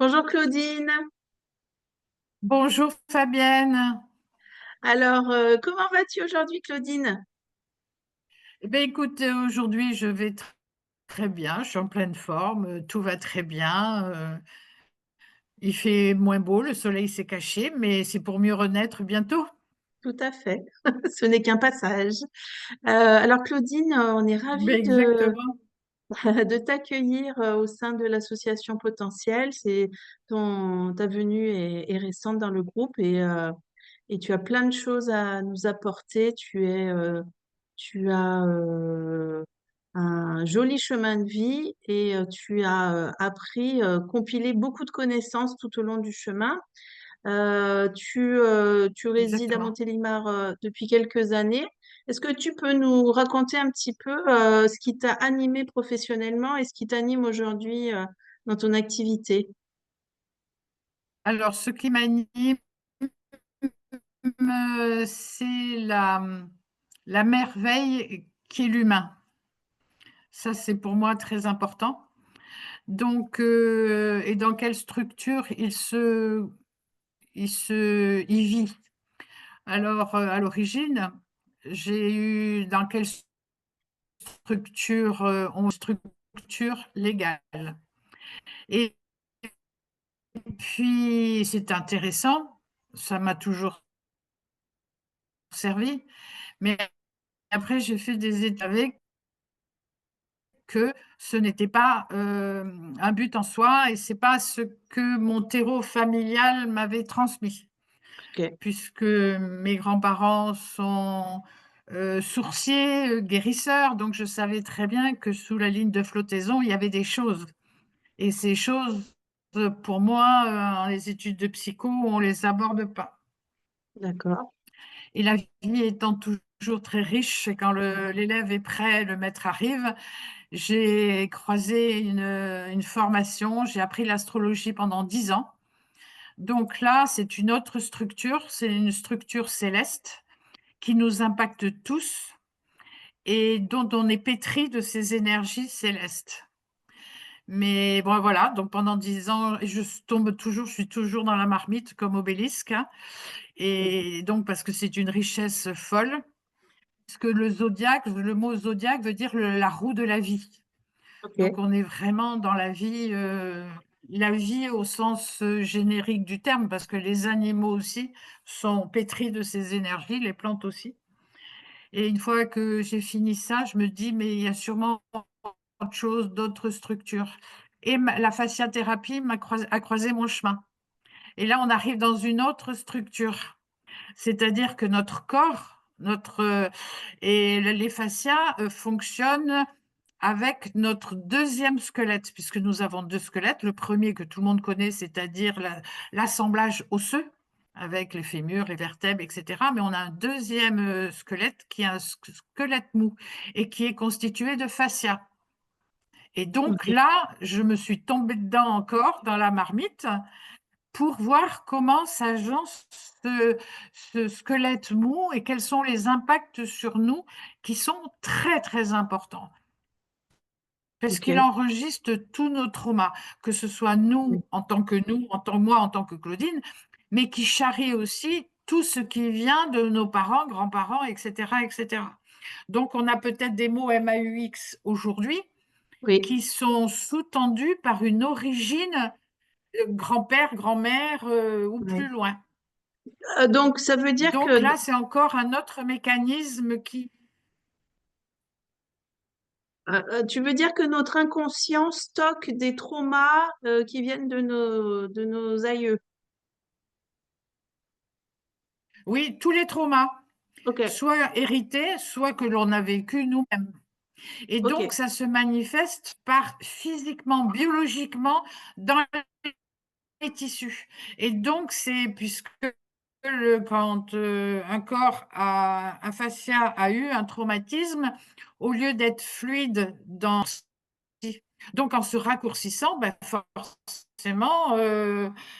Bonjour Claudine. Bonjour Fabienne. Alors, comment vas-tu aujourd'hui, Claudine? Eh bien, écoute, aujourd'hui je vais très bien, je suis en pleine forme, tout va très bien. Il fait moins beau, le soleil s'est caché, mais c'est pour mieux renaître bientôt. Tout à fait. Ce n'est qu'un passage. Alors, Claudine, on est Ben, ravis exactement. de t'accueillir au sein de l'association Potentiel. Ta venue est récente dans le groupe et tu as plein de choses à nous apporter. Tu as un joli chemin de vie et tu as appris, compilé beaucoup de connaissances tout au long du chemin. Tu résides à Exactement. Montélimar depuis quelques années. Est-ce que tu peux nous raconter un petit peu ce qui t'a animé professionnellement et ce qui t'anime aujourd'hui dans ton activité? Alors, ce qui m'anime, c'est la merveille qui est l'humain. Ça, c'est pour moi très important. Donc, et dans quelle structure il vit. Alors, à l'origine, j'ai eu dans quelle structure, structure légale. Et puis, c'est intéressant, ça m'a toujours servi, mais après, j'ai fait des études avec que ce n'était pas un but en soi et c'est pas ce que mon terreau familial m'avait transmis. Ok, Puisque mes grands-parents sont sourciers, guérisseurs, donc je savais très bien que sous la ligne de flottaison, il y avait des choses. Et ces choses, pour moi, dans les études de psycho, on ne les aborde pas. d'accord. Et la vie étant toujours très riche, et quand l'élève est prêt, le maître arrive, j'ai croisé une formation, j'ai appris l'astrologie pendant 10 ans. Donc là, c'est une autre structure, c'est une structure céleste qui nous impacte tous et dont on est pétri de ces énergies célestes. Mais bon, voilà, donc pendant 10 ans, je suis toujours dans la marmite comme Obélisque, hein, et donc parce que c'est une richesse folle, parce que le mot zodiaque veut dire la roue de la vie. Donc Ok, on est vraiment dans la vie au sens générique du terme, parce que les animaux aussi sont pétris de ces énergies, les plantes aussi. Et une fois que j'ai fini ça, je me dis, mais il y a sûrement autre chose, d'autres structures. Et la fasciathérapie a croisé mon chemin. Et là, on arrive dans une autre structure. C'est-à-dire que notre corps, et les fascias fonctionnent avec notre deuxième squelette, puisque nous avons deux squelettes. Le premier que tout le monde connaît, c'est-à-dire l'assemblage osseux, avec les fémurs, les vertèbres, etc. Mais on a un deuxième squelette qui est un squelette mou et qui est constitué de fascia. Et donc ok, là, je me suis tombée dedans encore, dans la marmite, pour voir comment s'agence ce squelette mou et quels sont les impacts sur nous qui sont très, très importants. Parce qu'il ok. enregistre tous nos traumas, que ce soit Oui. nous, moi en tant que Claudine, mais qui charrie aussi tout ce qui vient de nos parents, grands-parents, etc., etc. Donc, on a peut-être des mots MAUX aujourd'hui Oui. qui sont sous-tendus par une origine grand-père, grand-mère ou plus Oui. loin. Donc, ça veut dire Donc que là, c'est encore un autre mécanisme qui... tu veux dire que notre inconscient stocke des traumas qui viennent de nos aïeux. Oui, tous les traumas, Ok, soit hérités, soit que l'on a vécu nous-mêmes. Et ok, donc, ça se manifeste par physiquement, biologiquement, dans les tissus. Et donc, c'est puisque quand un corps un fascia a eu un traumatisme, au lieu d'être fluide donc en se raccourcissant, ben forcément,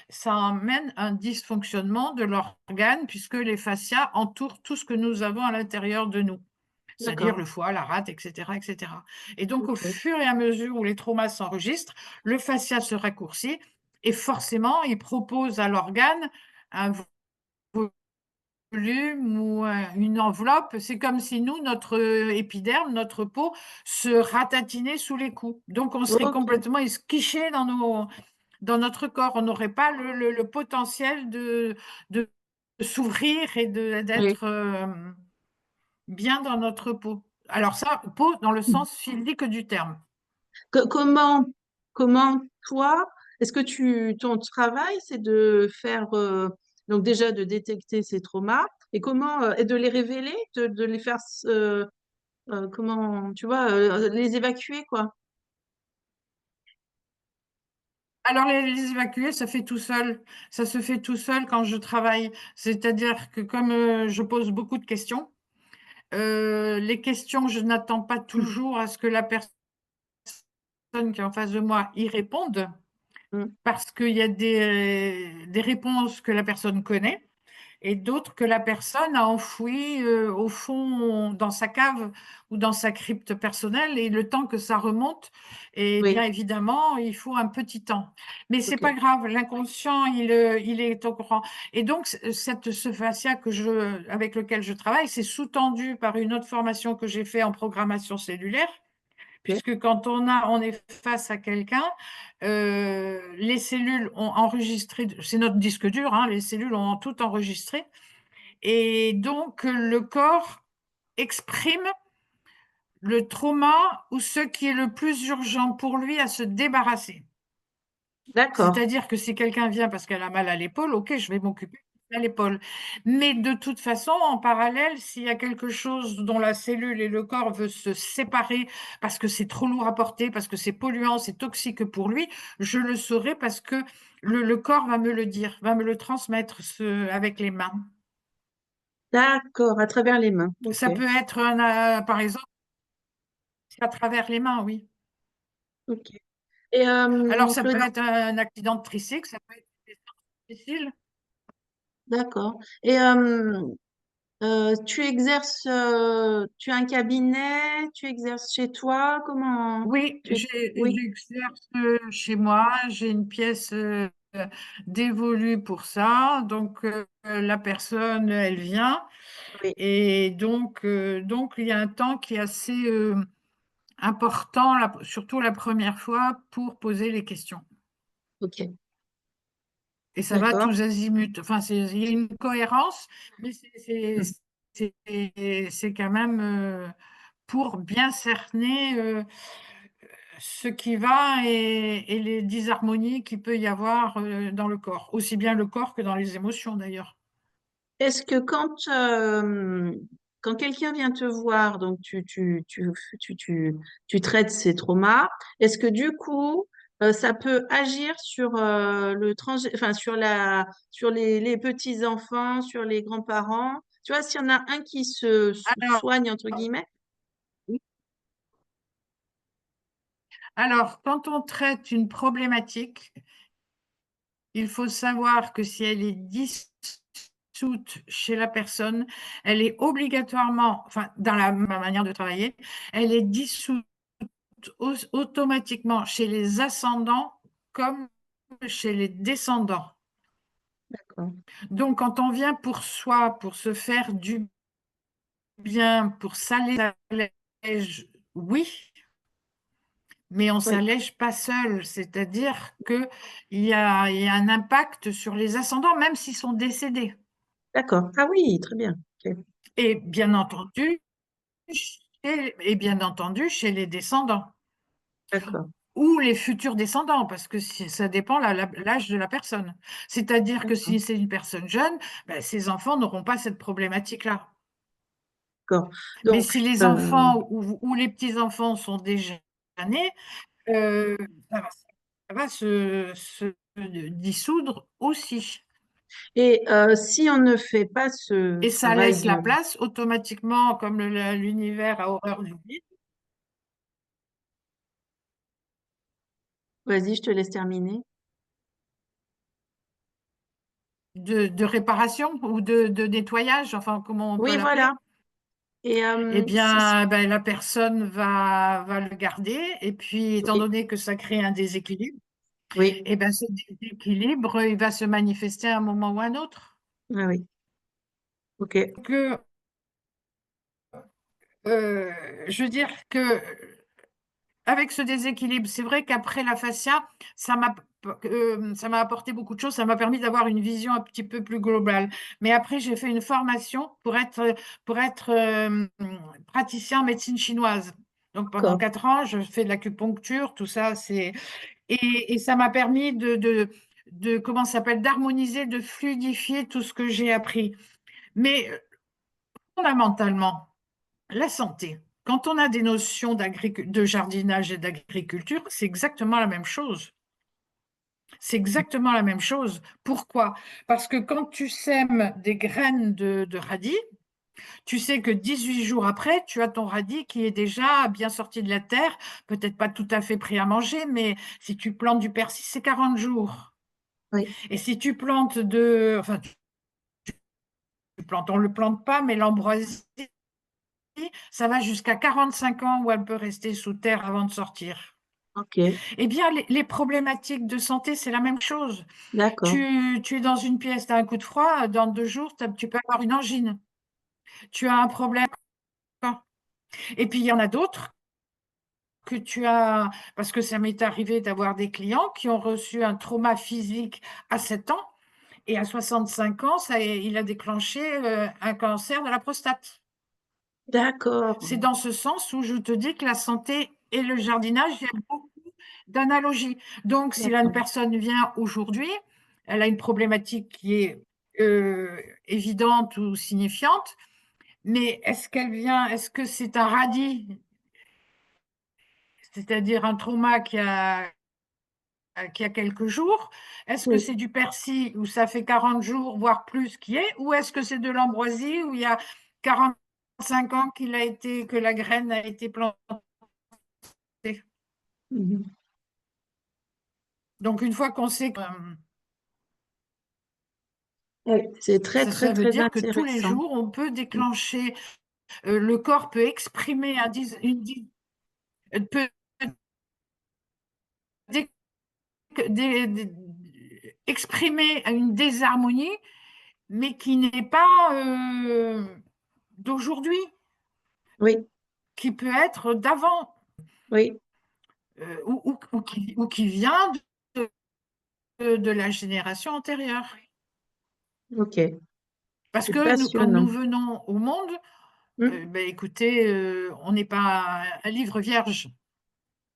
ça amène un dysfonctionnement de l'organe puisque les fascias entourent tout ce que nous avons à l'intérieur de nous, c'est-à-dire d'accord. le foie, la rate, etc., etc. Et donc, au Ok, fur et à mesure où les traumas s'enregistrent, le fascia se raccourcit et forcément, il propose à l'organe un volume ou une enveloppe. C'est comme si nous, notre épiderme, notre peau, se ratatinait sous les coups. Donc, on serait Ok, complètement esquiché dans notre corps. On n'aurait pas le potentiel de s'ouvrir et oui. d'être bien dans notre peau. Alors ça, peau dans le sens physique du terme. Comment, toi, est-ce que ton travail, c'est de faire, donc déjà de détecter ces traumas et et de les révéler, de les faire, comment, tu vois, les évacuer, quoi. Alors les évacuer, ça fait tout seul. Ça se fait tout seul quand je travaille. C'est-à-dire que comme je pose beaucoup de questions, les questions, je n'attends pas toujours à ce que la personne qui est en face de moi y réponde, Mm. parce qu'il y a des réponses que la personne connaît et d'autres que la personne a enfouies au fond dans sa cave ou dans sa crypte personnelle. Et le temps que ça remonte, et bien Oui, évidemment, il faut un petit temps. Mais c'est ok. pas grave, l'inconscient, il est au courant. Et donc, ce fascia avec lequel je travaille, c'est sous-tendu par une autre formation que j'ai fait en programmation cellulaire. Ok. Puisque quand on est face à quelqu'un, les cellules ont enregistré, c'est notre disque dur, hein, les cellules ont tout enregistré, et donc le corps exprime le trauma ou ce qui est le plus urgent pour lui à se débarrasser. D'accord. C'est-à-dire que si quelqu'un vient parce qu'elle a mal à l'épaule, ok, je vais m'occuper à l'épaule. Mais de toute façon, en parallèle, s'il y a quelque chose dont la cellule et le corps veulent se séparer parce que c'est trop lourd à porter, parce que c'est polluant, c'est toxique pour lui, je le saurai parce que le corps va me le dire, va me le transmettre avec les mains. D'accord, à travers les mains. Ok. Ça peut être, par exemple, à travers les mains, oui. Ok. Et Alors, ça peut Claudine, être un accident de tricycle, ça peut être difficile. d'accord. Et tu exerces, tu as un cabinet, tu exerces chez toi, comment Oui, tu... Oui, j'exerce chez moi, j'ai une pièce dévolue pour ça, donc la personne, elle vient, oui, et donc il y a un temps qui est assez important, surtout la première fois, pour poser les questions. ok, Et ça va d'accord. tous azimuts. Enfin, il y a une cohérence, mais c'est quand même pour bien cerner ce qui va et les disharmonies qu'il peut y avoir dans le corps, aussi bien le corps que dans les émotions d'ailleurs. Est-ce que quand quelqu'un vient te voir, donc tu traites ses traumas, est-ce que du coup, ça peut agir sur enfin, sur les petits-enfants, sur les grands-parents? Tu vois, s'il y en a un qui se Alors, soigne, entre guillemets, alors, quand on traite une problématique, il faut savoir que si elle est dissoute chez la personne, elle est obligatoirement, enfin, dans ma manière de travailler, elle est dissoute automatiquement chez les ascendants comme chez les descendants. d'accord. Donc, quand on vient pour soi, pour se faire du bien, pour s'allège, oui, mais on Oui, s'allège pas seul. C'est-à-dire il y a un impact sur les ascendants, même s'ils sont décédés. d'accord. Ah oui, très bien. Ok, Et bien entendu, et bien entendu chez les descendants d'accord. ou les futurs descendants, parce que ça dépend l'âge de la personne. C'est-à-dire que D'accord. si c'est une personne jeune, ben, ses enfants n'auront pas cette problématique-là. D'accord. Mais Donc, si les enfants ou les petits-enfants sont déjà nés, euh, ça va, ça va se dissoudre aussi. et si on ne fait pas ce Et ça travail laisse la de... place automatiquement, comme l'univers a horreur du vide, Vas-y, je te laisse terminer. de réparation ou de nettoyage, enfin, comment on peut Oui, l'appeler. voilà. Et Eh bien, ben, la personne va le garder. Et puis, étant oui, donné que ça crée un déséquilibre, Oui. Et ben ce déséquilibre, il va se manifester à un moment ou à un autre. Ah oui. Ok. Que, euh, je veux dire que avec ce déséquilibre, c'est vrai qu'après la fascia, ça m'a apporté beaucoup de choses, ça m'a permis d'avoir une vision un petit peu plus globale. Mais après, j'ai fait une formation pour être praticien en médecine chinoise. Donc pendant D'accord. 4 ans, je fais de l'acupuncture, tout ça, et ça m'a permis comment ça s'appelle, d'harmoniser, de fluidifier tout ce que j'ai appris. Mais fondamentalement, la santé, quand on a des notions de jardinage et d'agriculture, c'est exactement la même chose. C'est exactement la même chose. Pourquoi? Parce que quand tu sèmes des graines de radis, tu sais que 18 jours après, tu as ton radis qui est déjà bien sorti de la terre, peut-être pas tout à fait prêt à manger, mais si tu plantes du persil, c'est 40 jours. Oui. Et si tu plantes enfin, on ne le plante pas, mais l'ambroisie, ça va jusqu'à 45 ans où elle peut rester sous terre avant de sortir. Ok. Eh bien, les problématiques de santé, c'est la même chose. D'accord. Tu es dans une pièce, tu as un coup de froid, dans 2 jours, tu peux avoir une angine. Tu as un problème. Et puis, il y en a d'autres que tu as, parce que ça m'est arrivé d'avoir des clients qui ont reçu un trauma physique à 7 ans et à 65 ans, il a déclenché un cancer de la prostate. D'accord. C'est dans ce sens où je te dis que la santé et le jardinage, il y a beaucoup d'analogies. Donc, si là, une D'accord. personne vient aujourd'hui, elle a une problématique qui est évidente ou signifiante, mais est-ce que c'est un radis, c'est-à-dire un trauma qui a quelques jours? Est-ce que Oui. c'est du persil où ça fait 40 jours, voire plus, qui est? Ou est-ce que c'est de l'ambroisie où il y a 45 ans que la graine a été plantée? Mhm. Donc, une fois qu'on sait que Oui. C'est très, très, ça veut très dire que tous les intéressant. jours, on peut déclencher, le corps peut exprimer peut dé- exprimer une désharmonie, mais qui n'est pas d'aujourd'hui, Oui. qui peut être d'avant, Oui. ou qui vient de la génération antérieure. Ok. Parce C'est que quand nous passionnant. venons au monde, Hmm. ben, écoutez, on n'est pas un livre vierge.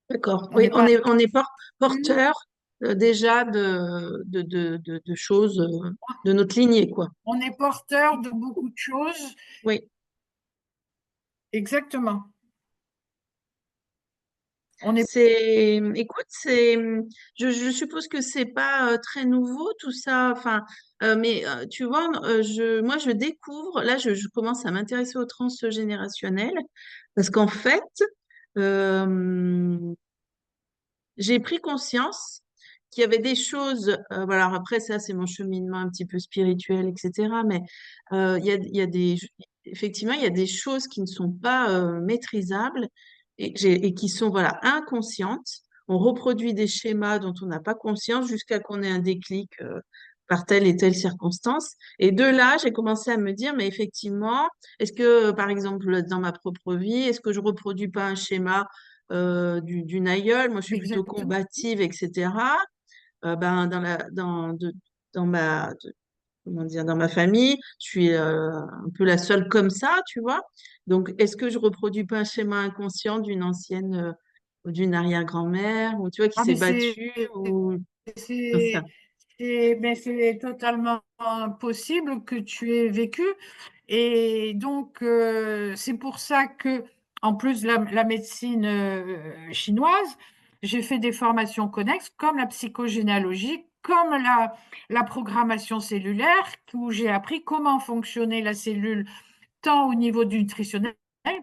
D'accord. On Oui, n'est pas on est pur. porteur déjà de choses de notre lignée, quoi. On est porteur de beaucoup de choses. Oui. Exactement. On est, Écoute, je suppose que c'est pas très nouveau tout ça. Enfin, mais tu vois, moi, je découvre. Là, je commence à m'intéresser au transgénérationnel parce qu'en fait, euh, j'ai pris conscience qu'il y avait des choses. Voilà, alors après, ça, c'est mon cheminement un petit peu spirituel, etc. Mais il y a effectivement, il y a des choses qui ne sont pas maîtrisables et qui sont voilà, inconscientes. On reproduit des schémas dont on n'a pas conscience jusqu'à qu'on ait un déclic par telle et telle circonstance. Et de là, j'ai commencé à me dire, mais effectivement, est-ce que, par exemple, dans ma propre vie, est-ce que je reproduis pas un schéma d'une aïeule? Moi, je suis plutôt exactement. combative, etc. Ben, dans comment dire, dans ma famille, je suis un peu la seule comme ça, tu vois. Donc, est-ce que je reproduis pas un schéma inconscient d'une ancienne, ou d'une arrière-grand-mère, ou tu vois, qui Ah, s'est mais battue, ou ça. c'est, mais c'est totalement possible que tu aies vécu. Et donc, c'est pour ça que, en plus de la médecine chinoise, j'ai fait des formations connexes comme la psychogénéalogie, comme la programmation cellulaire, où j'ai appris comment fonctionnait la cellule, tant au niveau du nutritionnel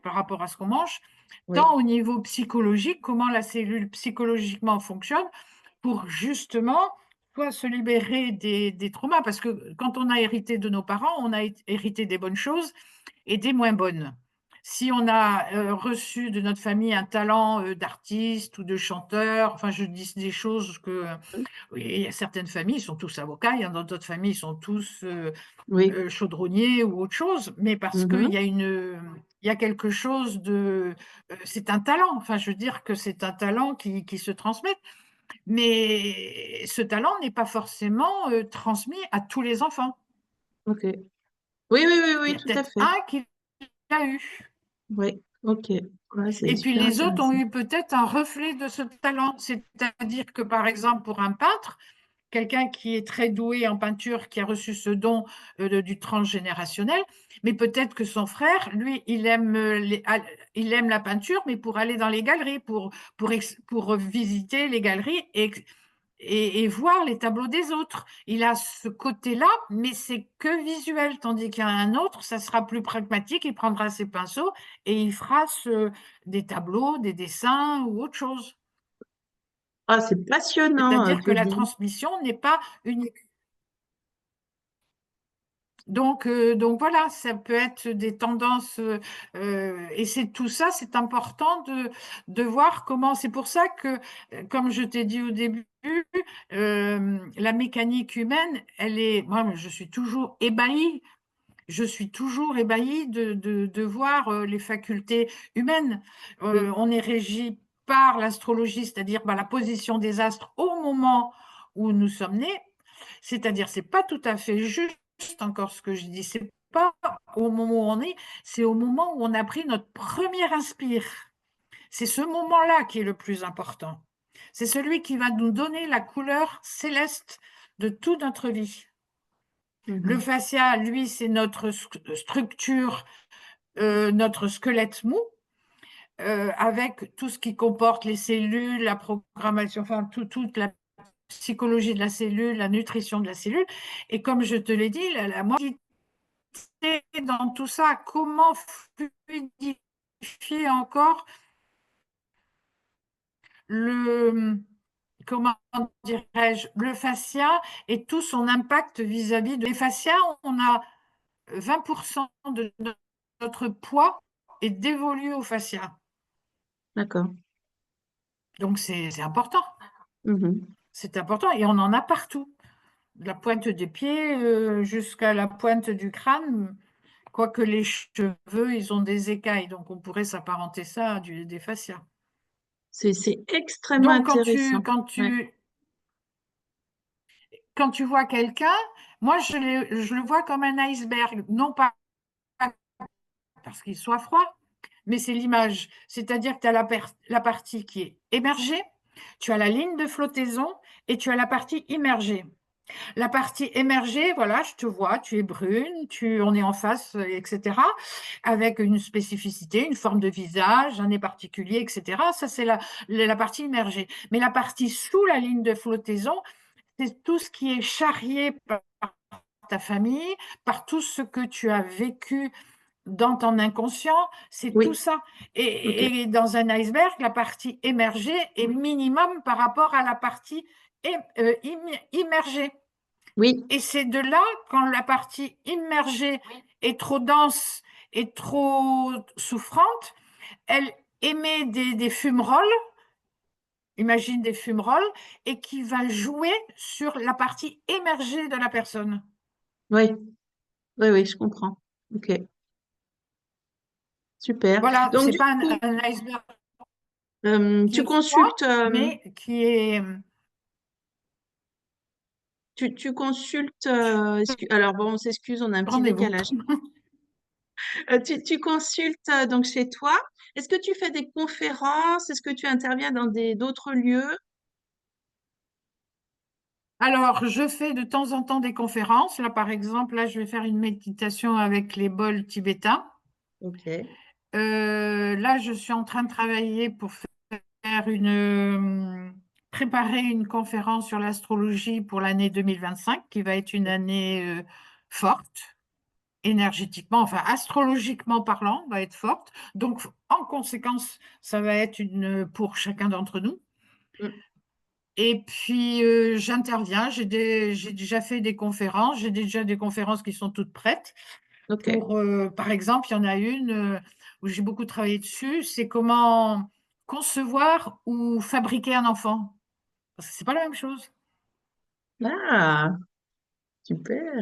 par rapport à ce qu'on mange, tant Oui, au niveau psychologique, comment la cellule psychologiquement fonctionne pour justement soit se libérer des traumas. Parce que quand on a hérité de nos parents, on a hérité des bonnes choses et des moins bonnes. Si on a reçu de notre famille un talent d'artiste ou de chanteur, enfin je dis des choses que oui, il y a certaines familles, ils sont tous avocats, il y en a d'autres familles, ils sont tous Oui. chaudronniers ou autre chose, mais parce qu'il Mhm. y a il y a quelque chose de, c'est un talent. Enfin, je veux dire que c'est un talent qui se transmet, mais ce talent n'est pas forcément transmis à tous les enfants. Ok. Oui, oui, oui, Il oui, y a tout à peut-être fait. un qui l'a eu. Oui. Ok. Ouais, c'est Et puis super les autres ont intéressant. eu peut-être un reflet de ce talent. C'est-à-dire que, par exemple, pour un peintre, quelqu'un qui est très doué en peinture, qui a reçu ce don du transgénérationnel, mais peut-être que son frère, lui, il aime la peinture, mais pour aller dans les galeries, pour visiter les galeries et voir les tableaux des autres. Il a ce côté-là, mais c'est que visuel, tandis qu'il y a un autre, ça sera plus pragmatique, il prendra ses pinceaux et il fera des tableaux, des dessins ou autre chose. Ah, c'est passionnant, C'est-à-dire que la Julie. transmission n'est pas unique. Donc voilà, ça peut être des tendances, et c'est tout ça, c'est important de voir comment. C'est pour ça que, comme je t'ai dit au début, la mécanique humaine, moi, je suis toujours ébahie. Je suis toujours ébahie de voir les facultés humaines. Oui. On est régi par l'astrologie, c'est-à-dire bah, la position des astres au moment où nous sommes nés. C'est-à-dire, c'est pas tout à fait juste encore ce que je dis. C'est pas au moment où on est, c'est au moment où on a pris notre première inspire. C'est ce moment-là qui est le plus important. C'est celui qui va nous donner la couleur céleste de toute notre vie. Le Mhm. fascia, lui, c'est notre structure, notre squelette mou, avec tout ce qui comporte les cellules, la programmation, enfin toute la psychologie de la cellule, la nutrition de la cellule. Et comme je te l'ai dit, la moitié dans tout ça, comment fluidifier encore le, comment dirais-je, le fascia et tout son impact vis-à-vis de les fascias, on a 20% de notre poids est dévolu au fascia. D'accord. Donc c'est important. Mhm. C'est important et on en a partout. De la pointe des pieds jusqu'à la pointe du crâne, quoique les cheveux, ils ont des écailles, donc on pourrait s'apparenter ça à des fascias. C'est extrêmement Donc intéressant. Ouais. quand tu vois quelqu'un, moi je le vois comme un iceberg, non pas parce qu'il soit froid, mais c'est l'image. C'est-à-dire que tu as la partie qui est émergée, tu as la ligne de flottaison et tu as la partie immergée. La partie émergée, voilà, je te vois, tu es brune, on est en face, etc., avec une spécificité, une forme de visage, un nez particulier, etc. Ça, c'est la partie immergée. Mais la partie sous la ligne de flottaison, c'est tout ce qui est charrié par ta famille, par tout ce que tu as vécu dans ton inconscient, c'est tout Oui. ça. Ok. Et dans un iceberg, la partie émergée est minimum par rapport à la partie immergée. Oui. Et c'est de là, quand la partie immergée est trop dense et trop souffrante, elle émet des fumerolles, imagine des fumerolles, et qui va jouer sur la partie émergée de la personne. Oui. Oui, oui, je comprends. Ok. Super. Voilà, Donc, c'est du pas coup, un iceberg qui tu est froid, consultes, mais qui est tu consultes, alors bon, on s'excuse, on a un petit rendez-vous. décalage. Tu consultes donc chez toi. Est-ce que tu fais des conférences? Est-ce que tu interviens dans d'autres lieux? Alors, je fais de temps en temps des conférences. Là, par exemple, là, je vais faire une méditation avec les bols tibétains. Ok. Là, je suis en train de travailler pour préparer une conférence sur l'astrologie pour l'année 2025, qui va être une année forte, énergétiquement, enfin astrologiquement parlant, va être forte. Donc, en conséquence, ça va être pour chacun d'entre nous. Mm. Et puis, j'interviens. J'ai déjà fait des conférences. J'ai déjà des conférences qui sont toutes prêtes. Ok. Par exemple, il y en a une où j'ai beaucoup travaillé dessus, c'est comment concevoir ou fabriquer un enfant. Parce que c'est pas la même chose. Ah, super,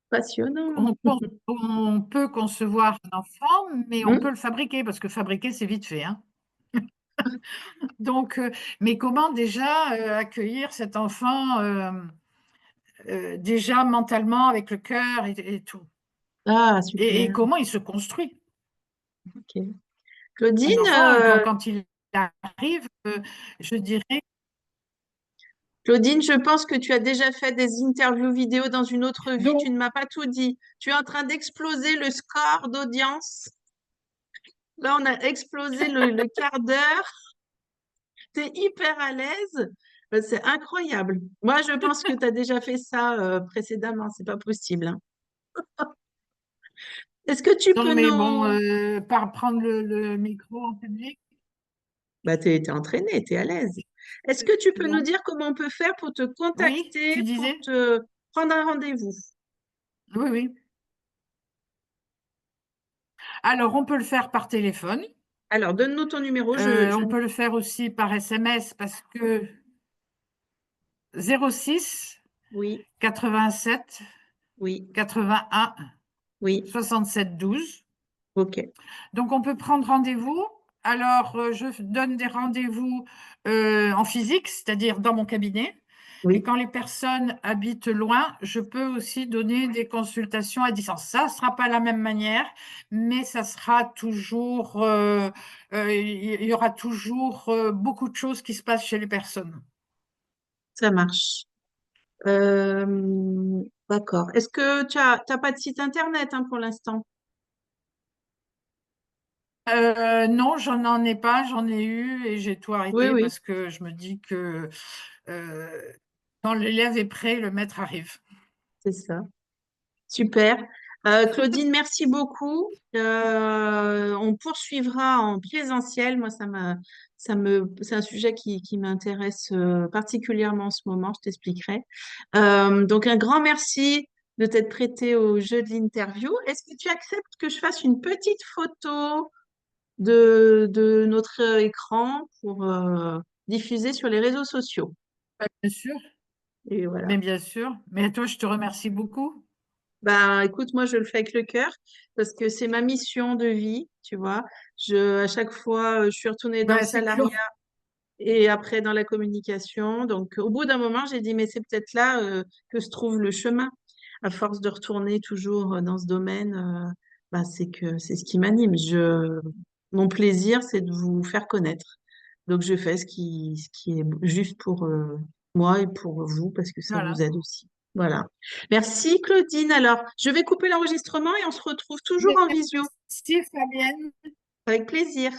passionnant. On peut concevoir un enfant, mais on peut Hmm. le fabriquer, parce que fabriquer, c'est vite fait, hein. Donc, mais comment déjà accueillir cet enfant déjà mentalement avec le cœur et tout. Ah, Et super. comment il se construit. Ok. Un Claudine, enfant, quand il arrive, je dirais, Claudine, je pense que tu as déjà fait des interviews vidéo dans une autre vie. Tu donc, ne m'as pas tout dit. Tu es en train d'exploser le score d'audience. Là, on a explosé le quart d'heure. Tu es hyper à l'aise. C'est incroyable. Moi, je pense que tu as déjà fait ça précédemment. C'est pas possible, hein. Est-ce que tu non, peux mais bon, nous... par prendre le micro en public, Bah, tu es entraînée, tu es à l'aise. Est-ce que tu c'est peux nous bon. dire comment on peut faire pour te Oui, contacter, tu pour disais? te prendre un rendez-vous? Oui, oui. Alors, on peut le faire par téléphone. Alors, donne-nous ton numéro. On peut le faire aussi par SMS parce que 06 Oui, 87 oui, 81 oui. 67 12. OK. Donc, on peut prendre rendez-vous. Alors, je donne des rendez-vous en physique, c'est-à-dire dans mon cabinet. Mais Oui, quand les personnes habitent loin, je peux aussi donner des consultations à distance. Ça ne sera pas la même manière, mais ça sera toujours, il y aura toujours beaucoup de choses qui se passent chez les personnes. ça marche. D'accord. Est-ce que t'as pas de site internet hein, pour l'instant? Non, j'en en ai pas, j'en ai eu et j'ai tout Oui, arrêté oui, parce que je me dis que euh, quand l'élève est prêt, le maître arrive. c'est ça. Super. Claudine, merci beaucoup. On poursuivra en présentiel. Moi, c'est un sujet qui m'intéresse particulièrement en ce moment. Je t'expliquerai. Donc, un grand merci de t'être prêté au jeu de l'interview. Est-ce que tu acceptes que je fasse une petite photo de notre écran pour diffuser sur les réseaux sociaux? Bien sûr, Et voilà. mais bien sûr. Mais toi, je te remercie beaucoup. Ben, écoute, moi, je le fais avec le cœur parce que c'est ma mission de vie, tu vois. À chaque fois, je suis retournée dans le Ben, c'est salariat toujours. et après dans la communication. Donc, au bout d'un moment, j'ai dit, mais c'est peut-être là, que se trouve le chemin. À force de retourner toujours dans ce domaine, ben, c'est ce qui m'anime. Mon plaisir, c'est de vous faire connaître. Donc, je fais ce qui est juste pour moi et pour vous parce que ça vous Voilà. aide aussi. Voilà. Merci Claudine. Alors, je vais couper l'enregistrement et on se retrouve toujours en visio. Merci Fabienne. Avec plaisir.